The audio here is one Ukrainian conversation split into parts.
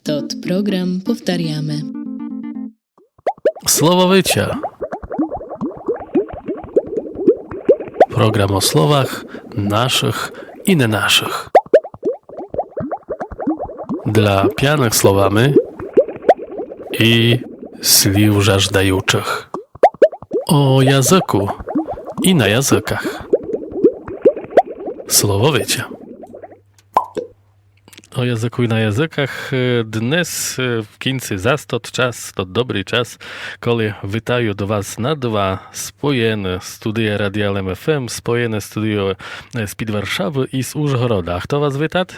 Tot program powtarzamy. Słowowycia. Program o słowach naszych i nie naszych. Dla pijanych słowami i sliw żażdajuчих. O języku i na językach. Słowowycia. O języku i na językach. Dnes w końcu zastot czas, to dobry czas, kiedy witają do Was na dwa spojene studia Radia LMFM, spojene studio z Warszawy i z Ужгорода. Хто вас вітать?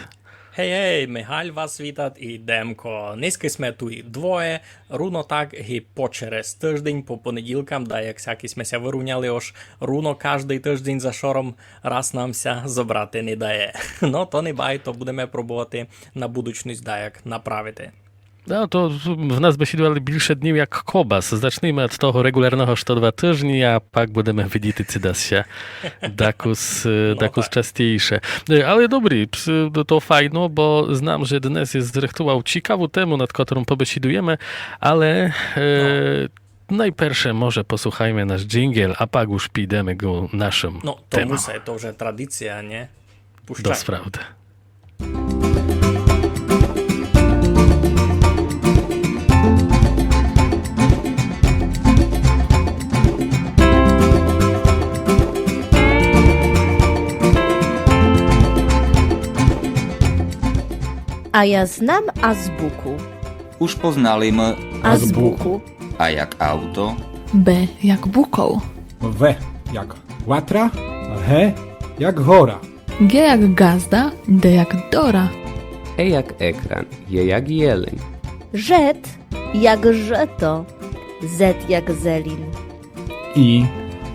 Hej, Michal вас вітать і Демко. Низьки сме тут двоє, руно так і по через тиждень, по понеділкам, да, як всякі смеся вируняли, ож руно кожний тиждень за шором раз намся забрати не дає. Ну, то не бай, то будемо пробувати на будучність, да, як направити. No to w nas besідували більше днів як кобас. Зачнемо від того регулярного, що 2 тижні, а пак будемо видіти ці дася дакус частіше. Але добре, to fajno, bo znam, że dnes jest zrychtował ciekawą temu, nad którą pobesідujemy, ale najpierw może posłuchajmy nasz dżingiel, a pak już підемо go naszym Ну, то темам. мусе, то вже традиція, не? To Пущай. sprawda. A ja znam azbuku. Už poznali M Azbuku. A jak auto, B jak bukoł, W jak łatra, H jak wora. G jak gazda, D jak dora, E jak ekran, J jak jeleń, Żet jak żeto. Z jak zelin. I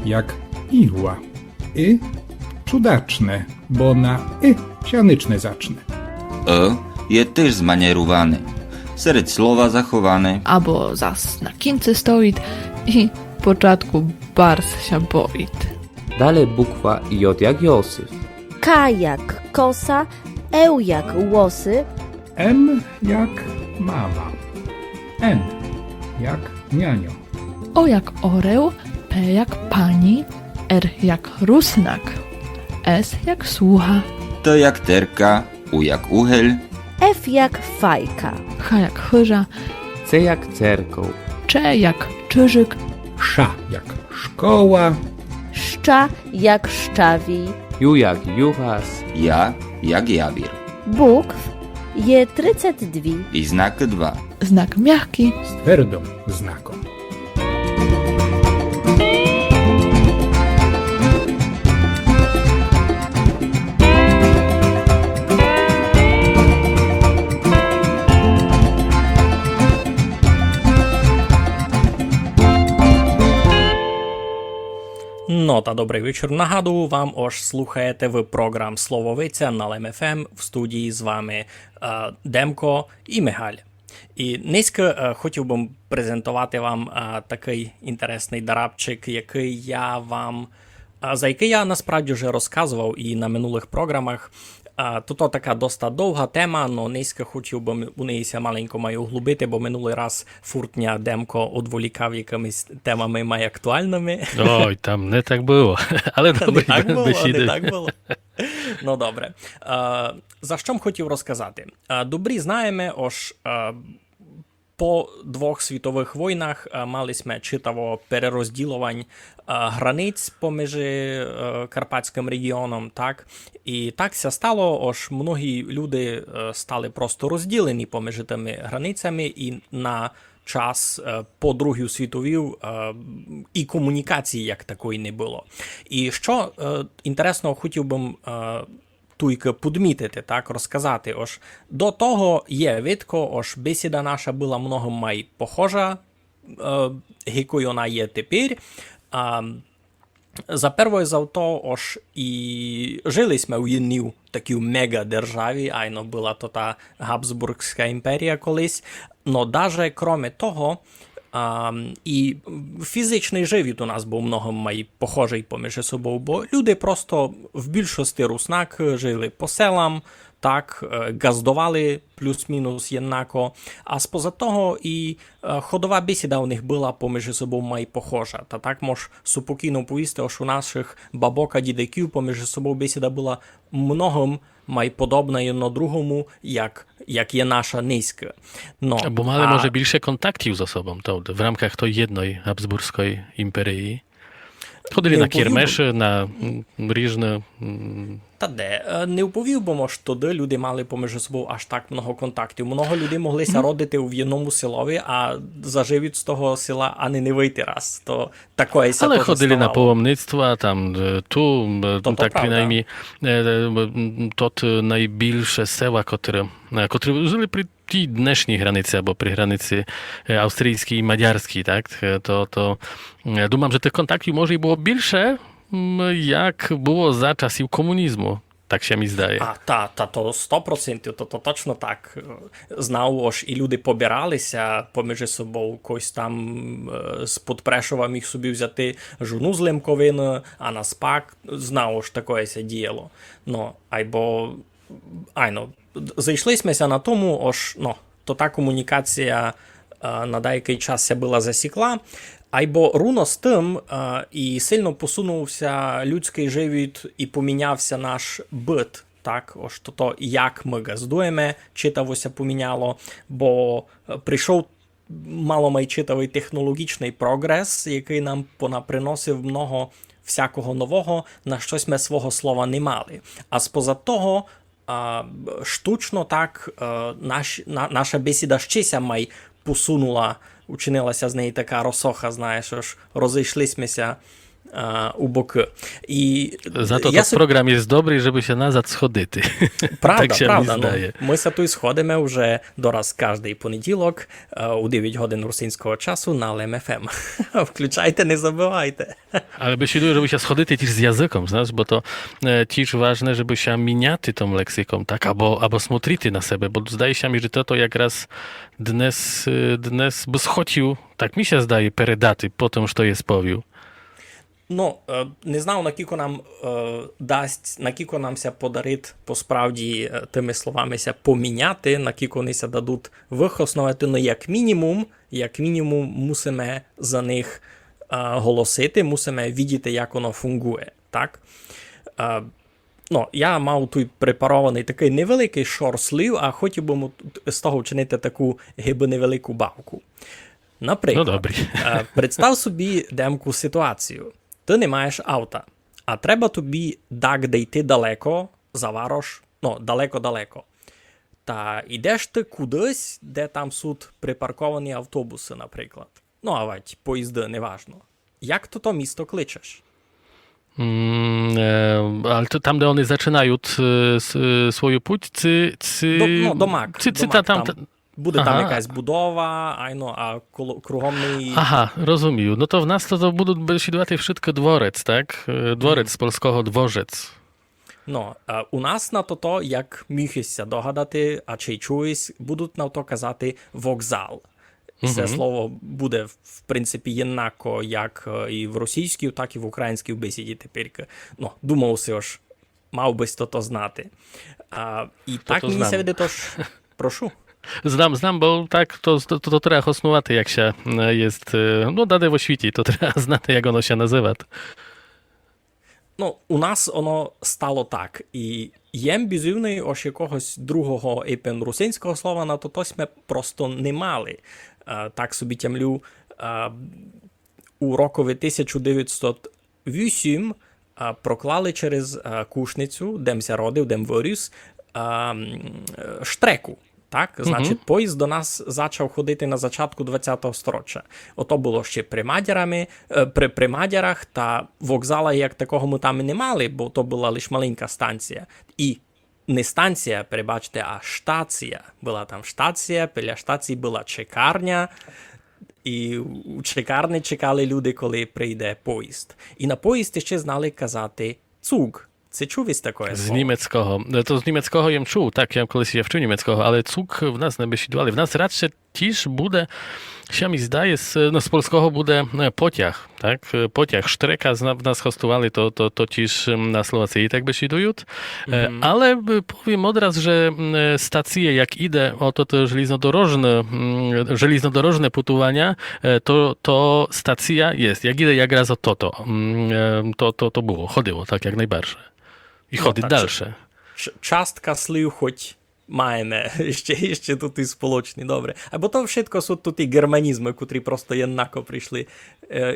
jak igła. Cudaczne, bo na sianyczne zacznę. E je też zmanierowany. Serед słowa zachowane, albo zas na kince stoit i w początku bars się boit. dalej bukwa J jak Józef, K jak kosa. Jak łosy. M jak mama. N jak nianio. O jak oreł, P jak pani, R jak rusnak, S jak słucha, T jak terka, U jak uchel, F jak fajka. H jak chyża, C jak cerkoł, Cze jak czyżyk, Sza jak szkoła. Szcza jak szczawi. Ju jak juchas, ja jak jabir. Bukw je 32. I znak 2. znak miachki, Z twardą znaką. Ну та добрий вечір. Нагадую вам, ось слухаєте ви програм «Слововиця» на LMFM. В студії з вами Демко і Михаль. І низько хотів би презентувати вам такий інтересний дарабчик, за який я насправді вже розказував і на минулих програмах. Тут така доста довга тема, але низько хотів би у неї маленько маю углубити, бо минулий раз фуртня Демко одволікав якимись темами май актуальними. Oj, tam nie tak było, ale dobry Не так було, besіди. не так було. Ну, добре. За що б хотів розказати? Добрі знаємо, ось по 2 світових війнах мали ми читаво перерозділувань границь поміж Карпатським регіоном, так? І так ся стало, ось многі люди стали просто розділені поміж тими границями і на час по Другій світовій і комунікації як такої не було. І що інтересного хотів би тільки підмітити, так, розказати. Ось до того є видко, ось бесіда наша була многом май похожа, якою вона є тепер. За першою за то, ось і жили ми у одній такій мега-державі, айно була то та Габсбургська імперія колись, но даже кроме того, і фізичний живіт у нас був многом май похожий поміж собою, бо люди просто в більшості руснак жили по селам, так, газдували плюс-мінус єднако, а споза того і ходова бесіда у них була поміж собою май похожа. Та так мож супокійно повісти, що у наших бабок а дідиків поміж собою бесіда була многом май подобна одно другому, як є наша низька. No, Bo mali może більше контактів з sobą to w ramach tej jednej Habsburskiej imperii. Ходили на кірмеші, на різне. Та де, не уповів би, може, тоді люди мали поміж собою аж так много контактів. Много людей моглися родити в одному селові, а заживуть з того села, а не вийти раз. То такое Але ходили на паломництва, там, To так prawda. принаймні, tot найбільше села, котрі жили при тій днешній границі, або при границі австрійській і мадярській, так, то думам, że tych kontaktów może i było більше, як було за часів комунізму. Так ще мені здає. То 100%, то точно так. Знав, аж і люди побиралися поміж собою, когось там з-под Прешова міг собі взяти жону з Лемковини, а на спак знав, що таке се діяло. Ну, зайшлися на тому, аж, то та комунікація на деякий час була засікла, або руно з тим і сильно посунувся людський живіт і помінявся наш бит, так, ось то, як ми газдуємо, читавося поміняло, бо прийшов маломайчитавий технологічний прогрес, який нам приносив много всякого нового, на щось ми свого слова не мали. А споза того, штучно так наша бесіда щися май посунула, учинилася з неї така розсоха, знаєш, аж розійшлися у боки. І Зато той програм є добрий, щоб ще назад сходити. Правда. Ми се тут сходимо вже дораз кожний понеділок у 9 годин русинського часу на LMFM. Включайте, не забувайте. Ale besieduje, żeby się schodzić też z językiem, znasz, bo to też ważne, żeby się miniaty tą leksyką, tak, albo smotrity na siebie, bo zdaje się mi, że to jak raz dnes by schodził, tak mi się zdaje, передати po tym, co jest powił. Не знав, накільки нам дасть, накільки нам ся подарить по-справді тими словами ся поміняти, накільки вони ся дадуть вихоснувати, но як мінімум мусимо за них голосити, мусимо видіти, як воно фунгує, так? Я мав тут препарований такий невеликий шор слів, а хотів би з того вчинити таку гиби невелику бавку. Наприклад, представ собі демку ситуацію. Ти не маєш авто, а треба тобі так дійти далеко, заварош, далеко-далеко. Та йдеш ти кудись, де там суд припарковані автобуси, наприклад. Поїзди, неважно. Як то місто кличеш? Ale to tam, gdzie one zaczynają swoją pуть, Домак. Буде там якась будова, а кругом неї... Aha, rozumiem. No to w nas to будуть бесідувати wszystko dworzec, tak? Dworzec z polskiego dworzec. У нас на то, як міхися догадати, а чи чуєсь, будуть на то казати вокзал. Це слово буде, в принципі, єднако, як і в російській, так і в українській бесіді тепер. Думав си ж, мав би то знати. І так мені се види тож... Прошу. Znam, bo tak, to trochę osnuwaty, jak się jest, dane w oświeci, to trzeba znać, jak ono się nazywa. У нас воно стало так. І єм бізивний ось якогось другого русинського слова на тось ми просто не мали. Так собі тямлю, у рокові 1908 проклали через Кушницю, демся родив, дем виріс, штреку. Так, значить, поїзд до нас почав ходити на початку 20-го сторіччя. Ото було ще при Мадярах, та вокзала як такого ми там і не мали, бо то була лише маленька станція. І не станція, перебачте, а штація. Була там штація, біля штації була чекарня, і у чекарні чекали люди, коли прийде поїзд. І на поїзд ще знали казати «цуг». Це чув таке Z niemieckiego. To z niemieckiego jem czuł, tak, ja kolej się wczył niemieckiego, ale cuk w nas nie besідували. W nas raczej тіж буде, що мені здає, з польського буде потяг, так? Потяг, штрека в нас hostowali, to тіж на Словації так бесідують. Але powiem od razu, że stacje jak idę, oto te żeliznodorożne putowania, to stacja jest. Jak idę, jak raz o to było, chodziło tak jak najbardziej. I chodzi tak, dalsze. Частка слів хоч маємо ще тут і сполучні, добре. Або то všetko sú тут і германізми, котрі просто єднако прийшли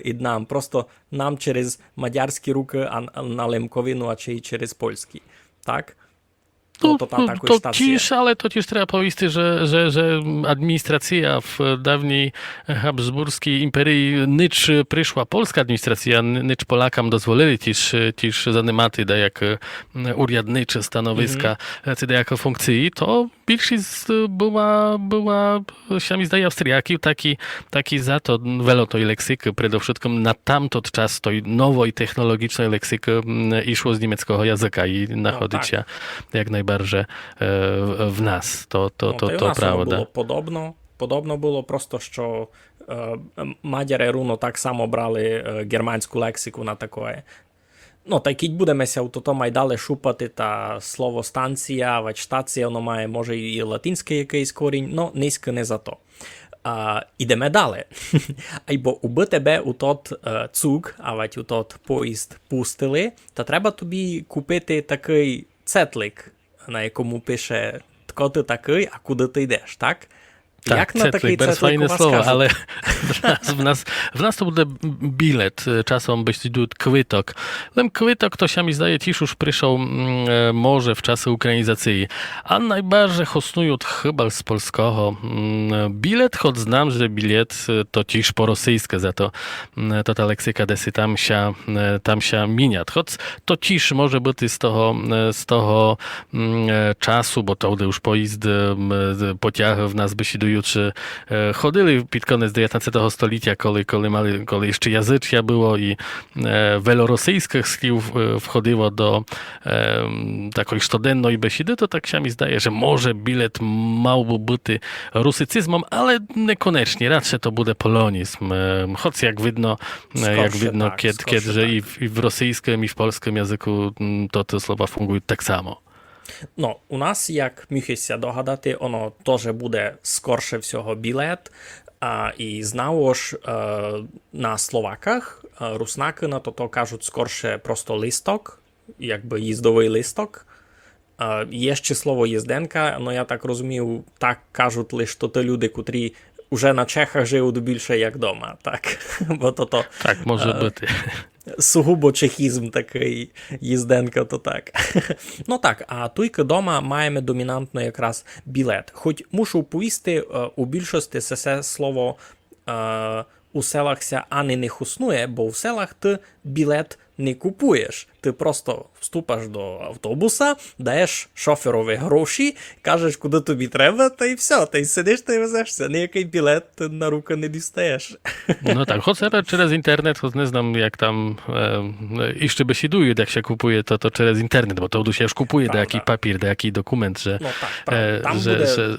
і нам. Просто нам через мадярські руки, а на Лемковину, а чи й через польські. Так? To ciż, ale to ciż trzeba powiedzieć, że administracja w dawniej habsburskiej imperii nicz przyszła polska administracja, nicz Polakom dozwolili ciż zanimaty da jak urjadnicze stanowiska, da jako funkcji, to większość była się mi zdaje Austriaki, taki za to welo to i leksyk, przede wszystkim na tamto czas to i nowo i technologiczne leksyk išło z niemieckiego języka i nachodzić się jak najbardziej в нас, то правда. Було подобно було просто, що мадяри руно так само брали германську лексику на таке. Ну, та й кіть будемося у то май далі шупати, та слово станція, вач стація, воно має, може, і латинський якийсь корінь, но низько не за то. Ідемо далі. Айбо уби тебе у тот цуг, а вать у тот поїзд пустили, та треба тобі купити такий цетлик, на якому пише «Тко ти такий, а куди ти йдеш», так? Tak, Jak na takiej bardzo fajne was słowo, każą? ale w nas to będzie bilet, czasem byś tu kwytok. Ten kwytok to się mi zdaje, tiż już przyszł może w czasy ukrainizacji. A najbardziej hostnują chyba z polskiego bilet, choć znam, że bilet to tiż po rosyjskie, za to ta leksyka desy tam się minia. Choć to tiż może być z tego czasu, bo to już poїзд pociąg w nas by się czy chodzili pід koniec XIX століття, коли ще язичя було і велоросійських слів входило до такої щоденної бесіди, то так się mi zdaje, że może bilet mał by бути русицизмом, ale niekoniecznie, raczej to буде polonizm. Choć jak widno, kiedy że i w rosyjskim, i w polskim języku to te słowa fungują tak samo. Ну, у нас, як міхися догадати, воно теж буде скорше всього білет. І знову ж на словаках руснаки на то кажуть скорше просто листок, якби їздовий листок. Є ще слово їзденка, але я так розумію, так кажуть лише то люди, котрі вже на Чехах живуть більше як дома, так? Бо то так, може бути. Сугубо чехізм такий, їзденка, то так. Ну так, а тільки дома маємо домінантно якраз білет. Хоч мушу повісти, у більшості це слово у селах ся ані не хуснує, бо в селах ти білет не купуєш. Ти просто вступаєш до автобуса, даєш шоферові гроші, кажеш, куди тобі треба, та й все, та й сидиш та й везешся. Ніякий білет ти на руки не дістаєш. No tak, choć przez internet, choć nie znam jak tam jeszcze besidują, jak się kupuje, to przez internet, bo to się już kupuje, da jaki papier, da jaki dokument, że... No tak, prawda.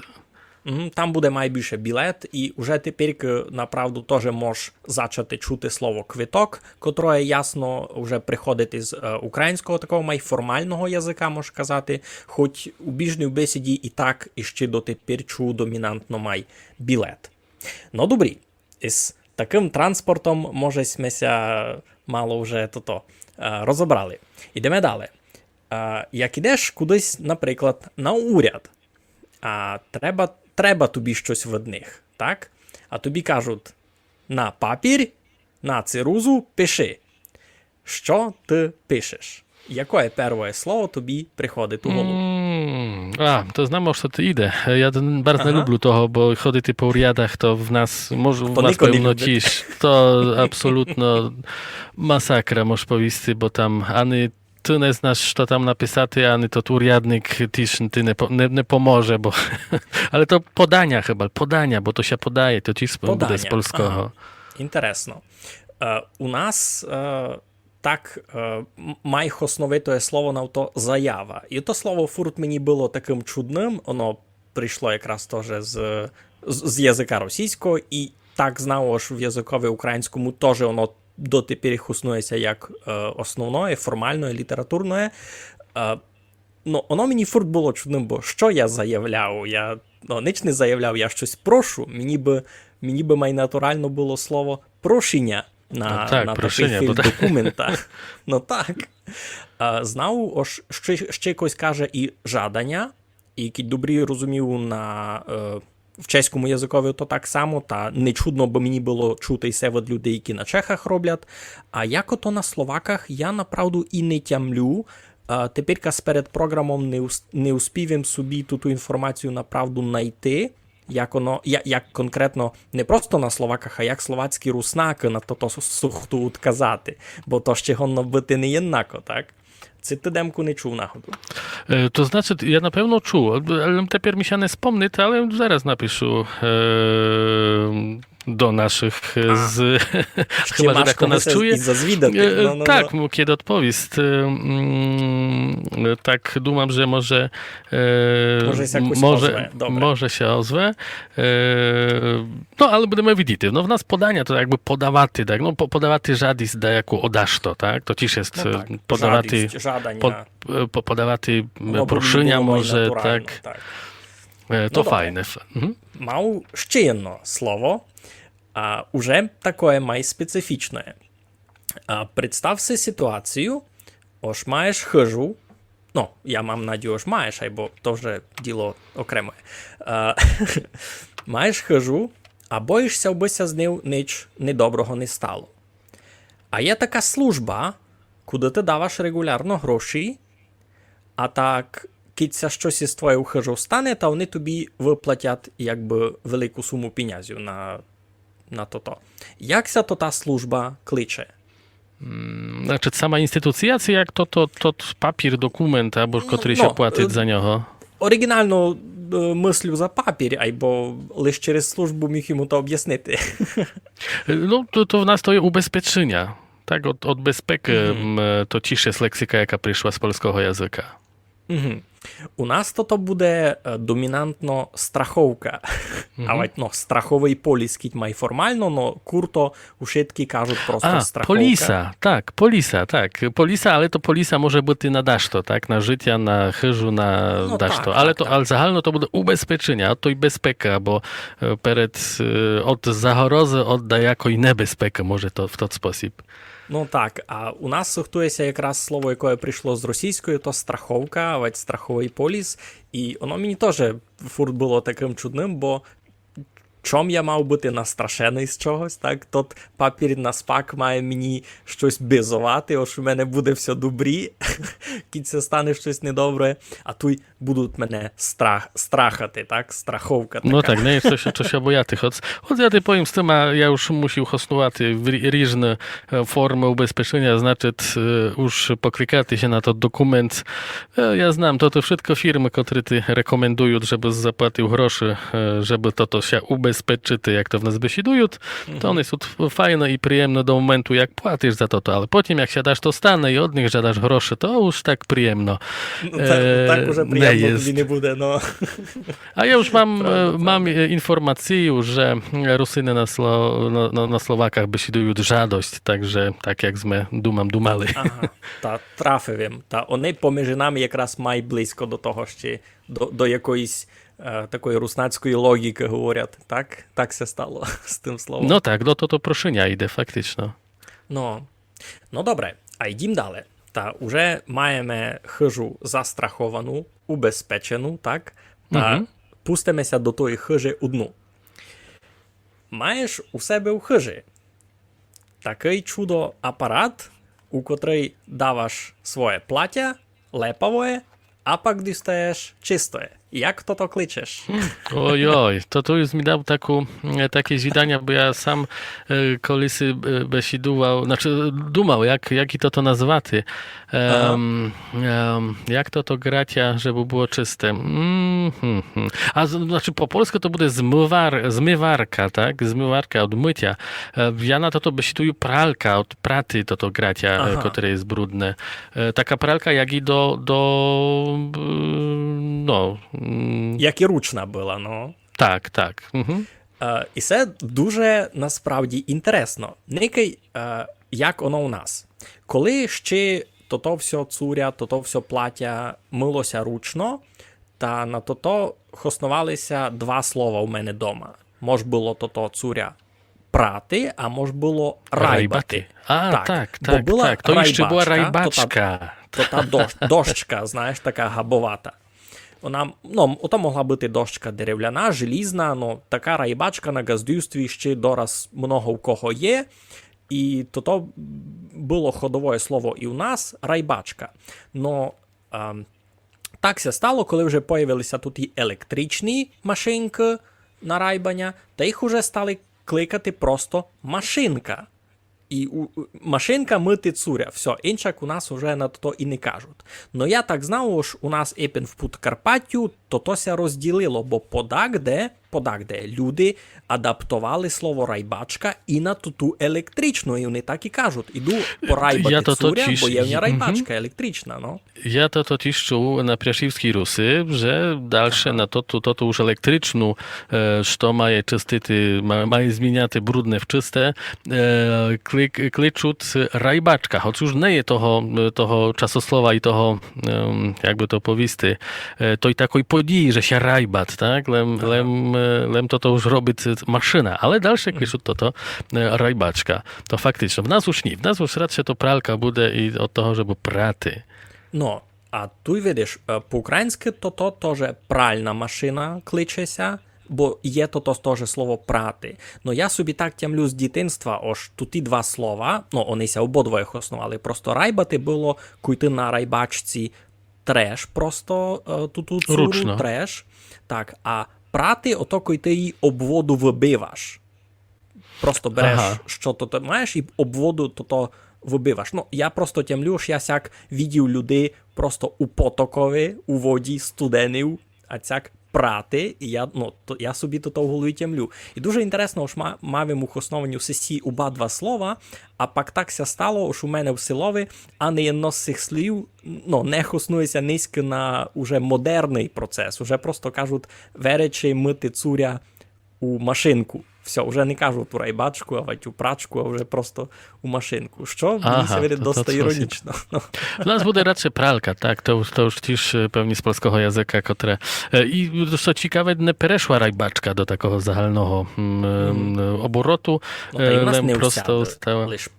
Там буде майбільше білет, і вже тепер, направду, теж можеш зачати чути слово «квиток», котре ясно вже приходить із українського такого майформального язика, можеш казати, хоч у біжній бесіді і так іще дотепер чу домінантно май білет. Ну, добрі, із таким транспортом, може, смеся мало вже розібрали. Ідемо далі. Як ідеш кудись, наприклад, на уряд, треба тобі щось в одних, так? А тобі кажуть, на папір, на цирузу пиши. Що ти пишеш? Яке перше слово тобі приходить у голову? To znam, o co to idę. Ja bardzo nie lubię toho, bo chodzić po uriadach to w nas, może w nas pełno cisz. To absolutno masakra, możesz powiedzieć, bo tam ani ty nie znasz, co tam napisati, ani to urjadnik tisz ty nie pomoże, bo... Ale to podania, bo to się podaje, to cisz буде з polskiego. Інтересно. У нас так майхосновите слово на то заява. І то слово фурт мені було таким чудним, воно прийшло якраз теж з з язика російського, і так знову ж в язикові українському теж воно дотепер існується як основне, формальне, літературне. Ну, воно мені фурт було чудним, бо що я заявляв? Я ніч не заявляв, я щось прошу. Мені би найнатурально було слово прошення на прошення, таких документах. Ну так. Знав, ще якось каже і жадання, і які добрі розумів в чеському язикові то так само, та не чудно, бо мені було чути все від людей, які на чехах роблять. А як ото на словаках, я направду і не тямлю. Тепер перед програмом не успівам собі ту інформацію направду знайти, як конкретно не просто на словаках, а як словацькі руснаки на то сухту казати, бо то ще гонно бити не єднако, так? Це ти демку не чув нагоду. To znaczy, ja na pewno czuł, ale teraz mi się nie wspomni, ale zaraz napiszę do naszych chyba, że jak to nas czuje. Tak, kiedy odpowiedz. Tak, думam, że może może się ozwę. No, ale będziemy widzieć. No, w nas podania to jakby podawaty, tak? No, podawaty żadis da jako odasz to, tak? To też jest podawaty, podawaty proszenia może, tak? To fajne. Мав ще jedno слово, уже таке май специфічне. Представ си ситуацію, ось маєш хижу, ну, я мам надію, ось маєш, або то вже діло окреме. Маєш хижу, а боїшся, обися з нею ніч недоброго не стало. А є така служба, куди ти даваш регулярно гроші, а так, кіця щось із твоєю хижу стане, та вони тобі виплатять, якби, велику суму пінязю на то. Як ся то та служба кличе? Znaczy sama instytucja, czy jak to papier, dokument, albo który się płacić za niego? Оригінально мислю за папір, або лише через службу міг йому то об'яснити. No, to w nas to jest ubezpieczenia. Tak, od bezpieki to ciszy jest leksyka, jaka przyszła z polskiego języka. У нас то буде домінантно страховка. А страховий поліс кіть май формально, но курто у шитки кажуть просто страховка. Polisa, tak. Polisa, ale to polisa może być na daszto, tak? Na życie, na chyżu, na daszto. Ale zahalno to będzie ubezpieczenia, to i bezpieka, bo od zachorozy odda jako i niebezpiekę, może to w ten sposób. Ну так, а у нас сухтується якраз слово, яке прийшло з російської, то страховка, ведь страховий поліс. І воно мені теж фурт було таким чудним, бо чом я мав бути настрашений з чогось, так? Тот папір на спак має мені щось бизувати, ось у мене буде все добрі, кінці стане щось недобре, а тут будуть мене страхати, так? Страховка така. No tak, nie jest coś obojatych. Od ja ty powiem z tym, a ja już musiał hosnowaty różne formy ubezpieczenia, znaczy już poklikati się na to dokument. Ja znam, to wszystko firmy, które ty rekomendują, żeby zapłacił groszy, żeby to się ubezpieczyć, jak to w nas besidują, to one są fajne i przyjemne do momentu, jak płacisz za to, ale potem jak siadasz to stane i od nich żadasz groszy, to już tak przyjemno. Tak już przyjemno тобі не буде, no. A ja już mam informację, że Rusyny na Słowakach besidują żadość, także tak jak my думали. Ага, та трафив. Та вони поміж нами якраз май близько до того, що до якоїсь такої руснацької логіки говорять. Так? Так все стало з тим словом. No tak, no to proszenia idę faktycznie. No добре, а йдім далі. Та уже маємо хижу застраховану, убезпечену, так? Та пустимося до тої хижі одну. Маєш у себе у хижі такий чудо-апарат, у котрий даваш своє плаття, лепаве, а пак дістаєш чистое. Jak to kliczesz? Ojoj, to tu już mi dał takie zdania, bo ja sam kolisy besiduwał, znaczy dumał, jak i to nazwaty. Jak to gracia, żeby było czyste. A znaczy po polsku to będzie zmywarka, tak? Zmywarka od mycia. Ja na to besiduję pralka od praty to gracia, które jest brudne. Taka pralka jak i do Як і ручна була, ну. Tak, tak. І це дуже насправді інтересно. Некий, як воно у нас. Коли ще то все цуря, то все плаття милося ручно, та на то хоснувалися два слова у мене вдома. Мож було то цуря прати, а мож було райбати. А, так. Бо була То ще була райбачка, райбачка. то та дощка, знаєш, така габовата. Вона, ото могла бути дощка дерев'яна, желізна, така райбачка на газдюстві ще дораз много у кого є. І то було ходове слово і у нас райбачка. Но так се стало, коли вже появилися тут і електричні машинки на райбання, та їх уже стали кликати просто машинка. І машинка мити цуря. Все, іншак у нас вже на то і не кажуть. Но я так знав, що у нас епін в Подкарпаттю, то ся розділило, бо подагде люди адаптували слово райбачка і на ту електричну, і вони так і кажуть. Іду порайбати цуря, бо є в ній райбачка електрична, no. Ja to totiž čuł na Priaszywskiej Rusy, że dalsze na to już elektryczną, što maje czystity, maje zmieniaty brudne w czyste, kliczut rajbaczka, choć już nie je toho czasosłowa i toho, jakby to powisty, to i takiej podii, że się rajbat, tak? Lem to już robi maszyna, ale dalsze kliczut to rajbaczka. To faktycznie. W nas już nie, w nas już raczej to pralka буде i od toho, żeby praty. Ну, а тут, видиш, по-українськи то теж пральна машина кличеся, бо є то теж слово прати. Но я собі так тямлю з дитинства, ось тут і два слова, онися обидва їх основали, просто райбати було куйти на райбачці треш, просто тут цуру Ручно. треш. Так, а прати, ото куйти її обводу вибиваш. Просто береш, що то маєш, і обводу то вибиваш. Я просто тямлю, що я сяк відів людей просто у потокові, у воді студенів, а сяк прати, і я собі то в голові тямлю. І дуже інтересно, що мавим у основанню сесі оба два слова, а пак так ся стало, що у мене в селові, а не одно з цих слів, не хоснується низько на уже модерний процес. Уже просто кажуть, веречи мити цуря у машинку. Все, вже не кажуть у райбачку, а у прачку, а вже просто у машинку. Що мені się wydaje dosta ironiczno. U nas bude raczej pralka, tak, to już też pewnie z polskiego języka, które i co ciekawe, nie pereszła rajbaczka do takiego zahalnego oborotu. Та й в нас не Просто вся, стала... лише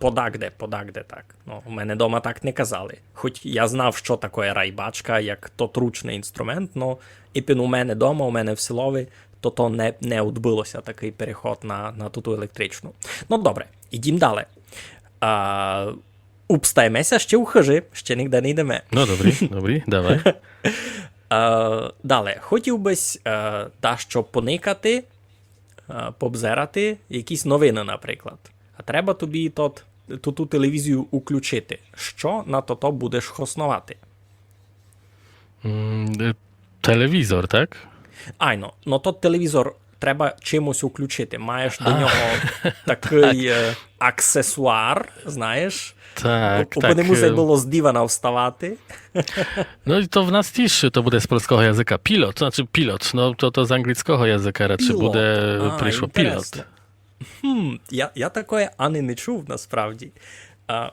подагде так. У мене вдома так не казали. Хоч я знав, що таке райбачка, як то ручний інструмент, но іпін у мене вдома, у мене в селові, то не відбулося такий переход на ту електричну. Добре, ідім далі. Упстаємося ще у хижі, ще ніде не йдемо. Добрі, давай. Далі, хотів бись що поникати, побзерати якісь новини, наприклад. А треба тобі ту телевізію уключити. Що на то будеш хоснувати? Telewizor, tak? Айно, то телевізор треба чимось уключити. Маєш до нього такий аксесуар, знаєш? Tak, Бо не мусить було з дивана вставати. No i to w nas też to bude z polskiego języka pilot, to znaczy pilot, to z angielskiego języka raczej bude przyszło pilot. Я такое не чув насправді.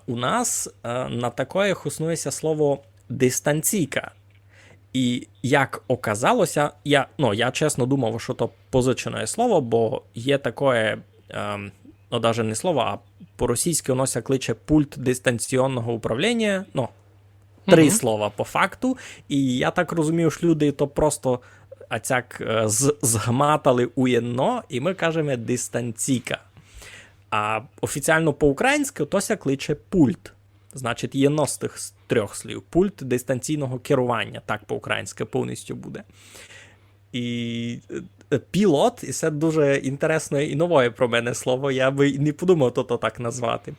У нас на такое хоснується слово дистанційка. І як оказалося, я чесно думав, що то позичене слово, бо є таке, навіть не слово, а по-російськи воно ся кличе пульт дистанційного управління, три слова по факту, і я так розумію, що люди то просто згматали уєдно, і ми кажемо дистанційка. А офіційно по-українськи то ся кличе пульт. Значить, єдно з тих трьох слів. Пульт дистанційного керування. Так по-українськи повністю буде. І пілот, і це дуже інтересне і нове про мене слово. Я би не подумав то так назвати.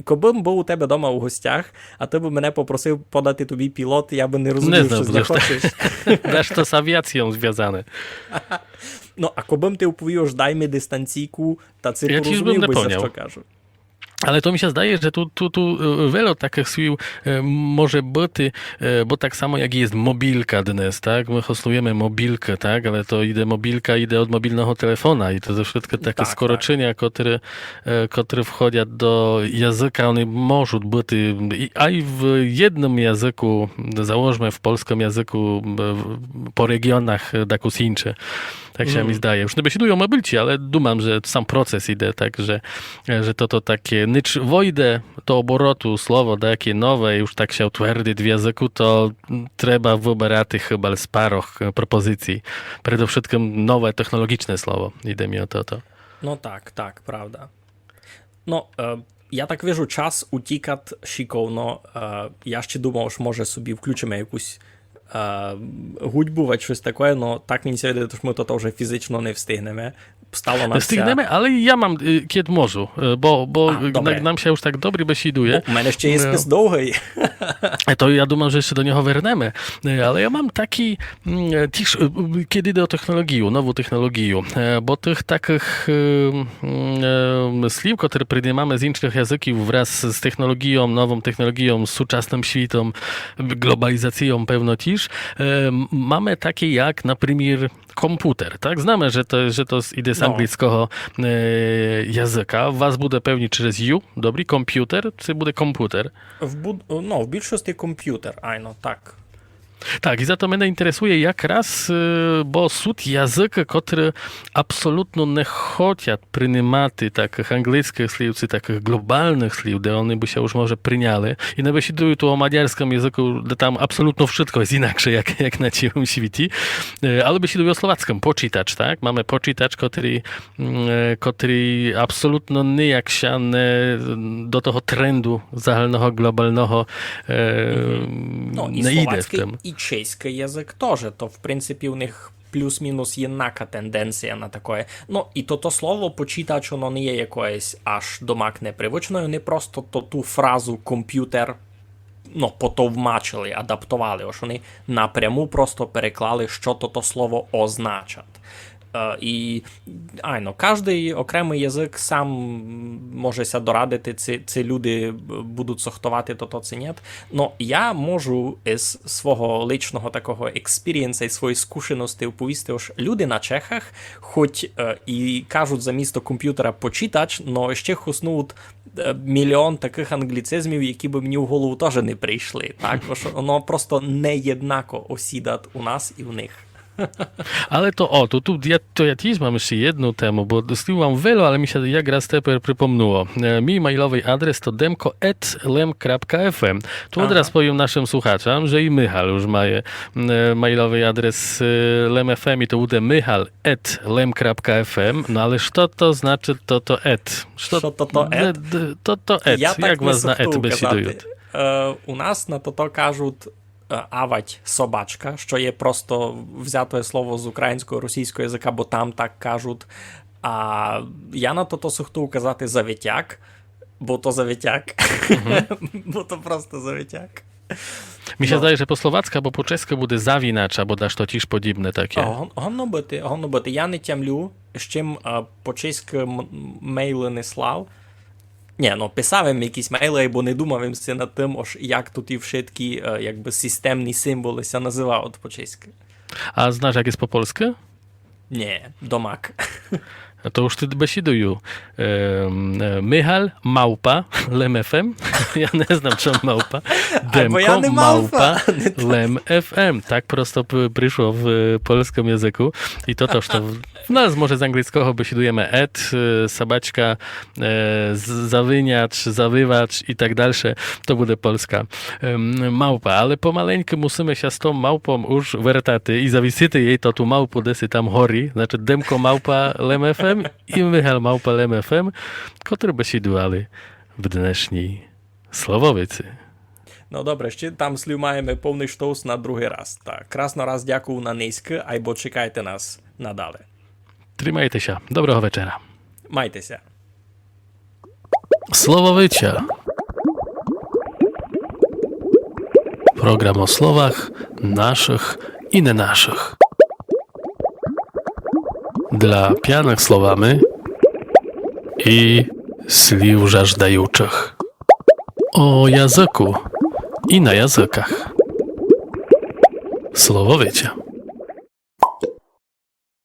Коли б був у тебе вдома у гостях, а ти б мене попросив подати тобі пілот, я би не розумів, що захочеш. Też to z awiacją związane. А коли б ти оповів, дай ми дистанційку, та це порозумів би, за що кажу. Ale to mi się zdaje, że tu wiele takich słów może być, bo tak samo jak jest mobilka dnes, tak? My hostujemy mobilkę, tak? Ale to mobilka idzie od mobilnego telefona i to ze wszystkie takie Tak, skoroczenia, które wchodzą do języka, one mogą być a i w jednym języku, załóżmy w polskim języku, po regionach takus incze. Tak się mi zdaje. Już nie besiedują mobilci, ale dumam, że sam proces idzie, tak, że to takie nicz wojdę do oborotu słowo takie nowe, już tak się utwierdzi w języku, to trzeba wybierać chyba z paroch propozycji. Przede wszystkim nowe technologiczne słowo. Idzie mi o to. No tak, правда. Ну, я так вижу, час утікать шиковно. Я ще думав, що може собі включимо якусь гудьбу, щось таке, но так мені сьогодні, що ми то вже фізично не встигнемо. Stalo nam Wstygnemy, ale ja mam kiedy może, bo nam się już tak dobry besiduje. У мене ще є спис довгий. To ja думam, że jeszcze do niego wernemy, ale ja mam taki też, kiedy idę o technologię, nową technologię, bo tych takich słów, które przyjmujemy z innych języków wraz z technologią, nową technologią, z współczesnym światem, globalizacją pewno też, mamy takie jak na przykład komputer, tak? Znamy, że to idzie z angielskiego języka. Was буде pewnie через U, dobry, komputer, czy буде komputer? В більшості комп'ютер, айно, так. Tak, i za to mnie interesuje jak raz, bo są języki, które absolutnie nie chcą przyjmować takich angielskich słów, czy takich globalnych słów, gdzie one by się już może przyjęły. I nawet się tu o maďarskim języku, gdzie tam absolutnie wszystko jest inaczej, jak na całym świecie. Ale by się o słowackim, poczytacz, tak? Mamy poczytacz, który absolutnie nijak się do tego trendu zahalnego, globalnego nie idzie w tym. І чеський язик теж, то в принципі у них плюс-мінус єднака тенденція на таке. Ну, і то слово почитач, воно не є якоюсь аж домак непривичною, не просто ту фразу комп'ютер, потовмачили, адаптували, ось вони напряму просто переклали, що то слово означать. І кожний окремий язик сам може ся дорадити, ці люди будуть сохтувати то чи ні. Но я можу із свого личного такого експірієнса і своєї скушеності оповісти, що люди на Чехах, хоч і кажуть за місто комп'ютера почитач, но ще хуснуть мільйон таких англіцизмів, які б мені в голову теж не прийшли. Так? Воно просто не єднако осідать у нас і в них. Ale ja też mam jeszcze jedną temu, bo słyszałam wielu, ale mi się jak raz teper przypomniało. Mi mailowy adres to demko@lem.fm. Tu od razu powiem naszym słuchaczom, że i Michał już ma mailowy adres lem.fm i to będzie michal@lem.fm. No ale co to znaczy to et? Що то ет? To et. Я так Jak не was na et сухту besіduють? казати. У нас на то кажуть авать собачка, що є просто взятое слово з українського, російського язика, бо там так кажуть. А я на то сухту казати завітяк, бо то завітяк. Бо то просто завітяк. Mi się zdaje, że po słowacku, bo po czesku буде zawinacza, bo dasz to też podobne takie. Гонно бити. Я не тямлю, з чим по-чеськи мейли не слав. Ні, писав їм якісь мейли, бо не думав їм над тим, як тут і вшиткі системні символи ся називають по-чеськи. A znasz, jak jest po polsku? Ні, домак. To już ty besiduju. Michal, małpa, Lem FM. Ja nie znam, czym małpa. Demko, ja nie małpa. Lem FM. Tak prosto przyszło w polskim języku. I to w nas może z angielskiego besidujemy et, sabaczka, zawyniacz, zawywacz i tak dalsze. To będzie polska małpa. Ale pomaleńku musimy się z tą małpą już wertaty i zawisity jej to tu małpu desy tam hori. Znaczy demko, małpa, Lem FM. I Michal Małpa Lem FM, które besідували в днешній Слововиці. Ну добре, ще там слів маємо повний штовс на другий раз. Так, красно раз дякую на низьки, або чекайте нас надалі. Тримайтеся. Доброго вечора. Майтеся. Słowowycia. Program o słowach naszych i nie naszych. Dla pijanych słowami i Слів жаждаючих. O języku i na językach. Słowowicie.